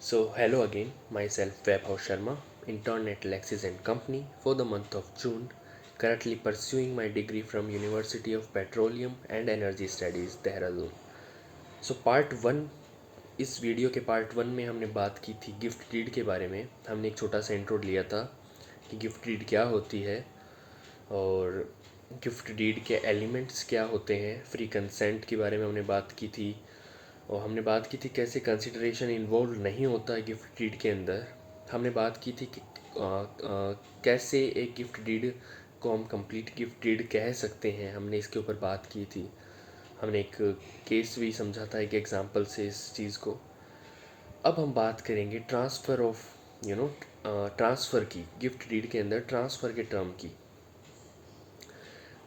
Hello again, myself Vaibhav Sharma, intern at Lexis and Company for the month of June, currently pursuing my degree from University of Petroleum and Energy Studies, Dehradun. Part one, इस video के part one में हमने बात की थी gift deed के बारे में. हमने एक छोटा सा इंट्रो लिया था कि गिफ्ट डीड क्या होती है और गिफ्ट डीड के एलिमेंट्स क्या होते हैं. फ्री कंसेंट के बारे में हमने बात की थी और हमने बात की थी कैसे कंसिडरेशन इन्वॉल्व नहीं होता है गिफ्ट डीड के अंदर. हमने बात की थी कि कैसे एक गिफ्ट डीड को हम कंप्लीट गिफ्ट डीड कह सकते हैं. हमने इसके ऊपर बात की थी. हमने एक केस भी समझा था एक एग्जांपल से इस चीज़ को. अब हम बात करेंगे ट्रांसफ़र ऑफ ट्रांसफ़र की, गिफ्ट डीड के अंदर ट्रांसफ़र के टर्म की.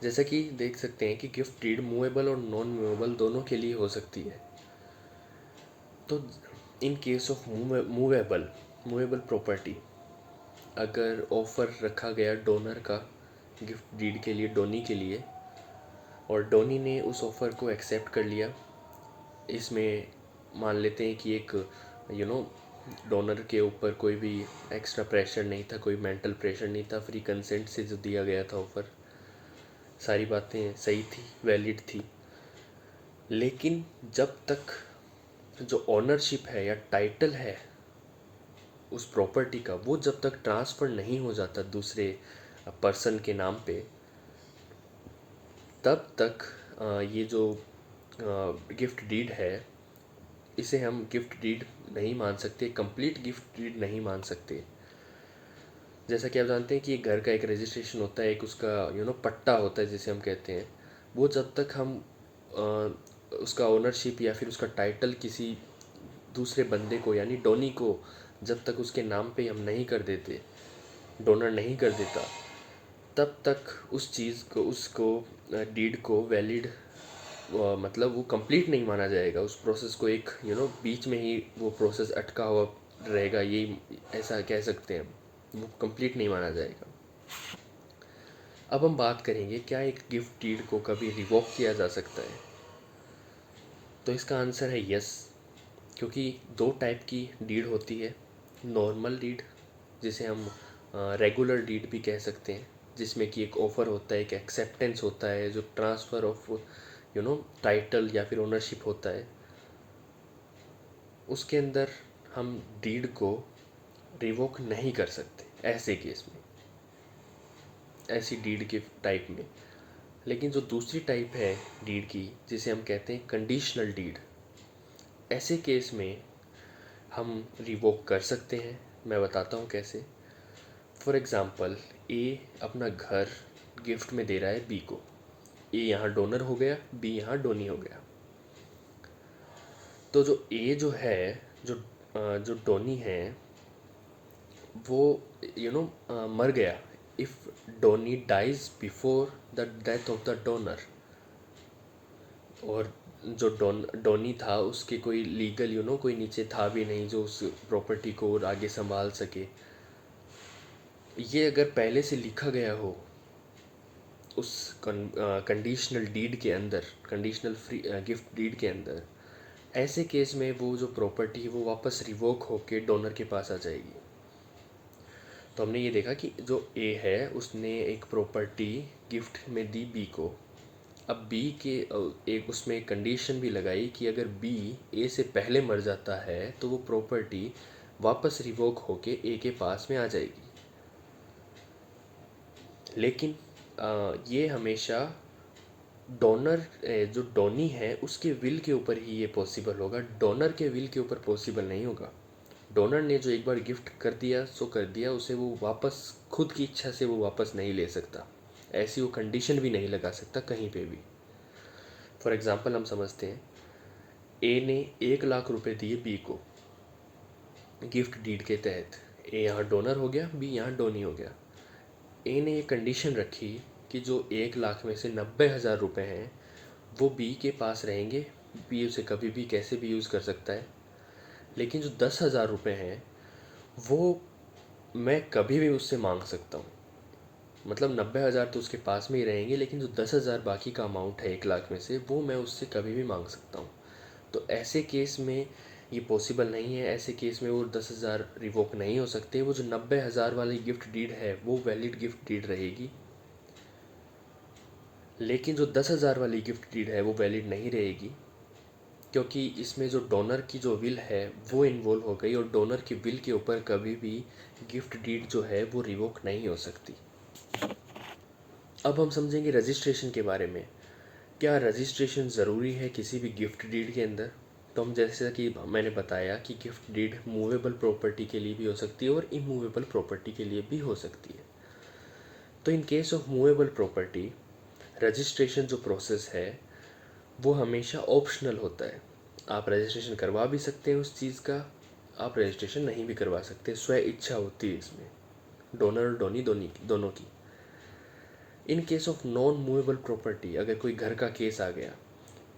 जैसा कि देख सकते हैं कि गिफ्ट डीड मूवेबल और नॉन मूवेबल दोनों के लिए हो सकती है. तो in case of movable property, अगर ऑफ़र रखा गया डोनर का गिफ्ट डीड के लिए, डोनी के लिए, और डोनी ने उस ऑफ़र को एक्सेप्ट कर लिया. इसमें मान लेते हैं कि एक डोनर के ऊपर कोई भी एक्स्ट्रा प्रेशर नहीं था, कोई मेंटल प्रेशर नहीं था, फ्री कंसेंट से जो दिया गया था ऑफ़र, सारी बातें सही थी, वैलिड थी. लेकिन जब तक जो ओनरशिप है या टाइटल है उस प्रॉपर्टी का, वो जब तक ट्रांसफ़र नहीं हो जाता दूसरे पर्सन के नाम पे, तब तक ये जो गिफ्ट डीड है, इसे हम गिफ्ट डीड नहीं मान सकते, कंप्लीट गिफ्ट डीड नहीं मान सकते. जैसा कि आप जानते हैं कि एक घर का एक रजिस्ट्रेशन होता है, एक उसका पट्टा होता है जिसे हम कहते हैं. वो जब तक हम उसका ओनरशिप या फिर उसका टाइटल किसी दूसरे बंदे को यानी डोनी को जब तक उसके नाम पे हम नहीं कर देते, डोनर नहीं कर देता, तब तक उस चीज़ को, उसको डीड को वैलिड, मतलब वो कंप्लीट नहीं माना जाएगा. उस प्रोसेस को एक बीच में ही वो प्रोसेस अटका हुआ रहेगा, ये ऐसा कह सकते हैं. वो कंप्लीट नहीं माना जाएगा. अब हम बात करेंगे क्या एक गिफ्ट डीड को कभी रिवोक किया जा सकता है. तो इसका आंसर है यस, क्योंकि दो टाइप की डीड होती है. नॉर्मल डीड, जिसे हम रेगुलर डीड भी कह सकते हैं, जिसमें कि एक ऑफ़र होता है, एक एक्सेप्टेंस होता है, जो ट्रांसफ़र ऑफ टाइटल या फिर ओनरशिप होता है. उसके अंदर हम डीड को रिवोक नहीं कर सकते ऐसे केस में, ऐसी डीड के टाइप में. लेकिन जो दूसरी टाइप है डीड की, जिसे हम कहते हैं कंडीशनल डीड, ऐसे केस में हम रिवोक कर सकते हैं. मैं बताता हूँ कैसे. फॉर एग्ज़ाम्पल, ए अपना घर गिफ्ट में दे रहा है बी को. ए यहाँ डोनर हो गया, बी यहाँ डोनी हो गया. तो जो ए जो है, जो डोनी है, वो मर गया. If donee dies before the death of the donor, और जो डोनी था उसके कोई लीगल कोई नीचे था भी नहीं जो उस प्रॉपर्टी को और आगे संभाल सके. ये अगर पहले से लिखा गया हो उस कंडीशनल डीड के अंदर, कंडीशनल फ्री गिफ्ट डीड के अंदर, ऐसे केस में वो जो प्रॉपर्टी है वो वापस रिवोक होके डोनर के पास आ जाएगी. तो हमने ये देखा कि जो ए है उसने एक प्रॉपर्टी गिफ्ट में दी बी को. अब बी के एक उसमें एक कंडीशन भी लगाई कि अगर बी ए से पहले मर जाता है तो वो प्रॉपर्टी वापस रिवोक होके ए के पास में आ जाएगी. लेकिन ये हमेशा डोनर, जो डोनी है उसके विल के ऊपर ही ये पॉसिबल होगा. डोनर के विल के ऊपर पॉसिबल नहीं होगा. डोनर ने जो एक बार गिफ्ट कर दिया सो कर दिया, उसे वो वापस खुद की इच्छा से वो वापस नहीं ले सकता. ऐसी वो कंडीशन भी नहीं लगा सकता कहीं पे भी. फॉर एग्ज़ाम्पल हम समझते हैं, ए ने 1 लाख रुपए दिए बी को गिफ्ट डीड के तहत. ए यहाँ डोनर हो गया, बी यहाँ डोनी हो गया. ए ने ये कंडीशन रखी कि जो 1 लाख में से 90,000 रुपये हैं वो बी के पास रहेंगे. बी उसे कभी भी कैसे भी यूज़ कर सकता है. लेकिन जो 10,000 रुपये हैं वो मैं कभी भी उससे मांग सकता हूँ. मतलब 90,000 तो उसके पास में ही रहेंगे, लेकिन जो 10,000 बाकी का अमाउंट है 1 लाख में से, वो मैं उससे कभी भी मांग सकता हूँ. तो ऐसे केस में ये पॉसिबल नहीं है। ऐसे केस में वो 10,000 रिवोक नहीं हो सकते। वो जो 90,000 वाली गिफ्ट डीड है वो वैलिड गिफ्ट डीड रहेगी, लेकिन जो 10,000 वाली गिफ्ट डीड है वो वैलिड नहीं रहेगी, क्योंकि इसमें जो डोनर की जो विल है वो इन्वॉल्व हो गई, और डोनर की विल के ऊपर कभी भी गिफ्ट डीड जो है वो रिवोक नहीं हो सकती। अब हम समझेंगे रजिस्ट्रेशन के बारे में। क्या रजिस्ट्रेशन ज़रूरी है किसी भी गिफ्ट डीड के अंदर? तो हम जैसे कि मैंने बताया कि गिफ्ट डीड मूवेबल प्रॉपर्टी के लिए भी हो सकती है और इमूवेबल प्रॉपर्टी के लिए भी हो सकती है। तो in case of movable property registration जो प्रोसेस है वो हमेशा ऑप्शनल होता है। आप रजिस्ट्रेशन करवा भी सकते हैं उस चीज़ का, आप रजिस्ट्रेशन नहीं भी करवा सकते, स्व इच्छा होती है इसमें डोनर और डोनी दोनों की। In case of non movable property, अगर कोई घर का केस आ गया,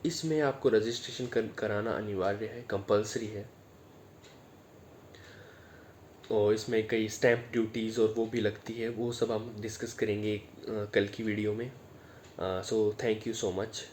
इसमें आपको रजिस्ट्रेशन कराना अनिवार्य है, कंपलसरी है, और इसमें कई स्टैम्प ड्यूटीज़ और वो भी लगती है, वो सब हम डिस्कस करेंगे कल की वीडियो में। So thank you so much.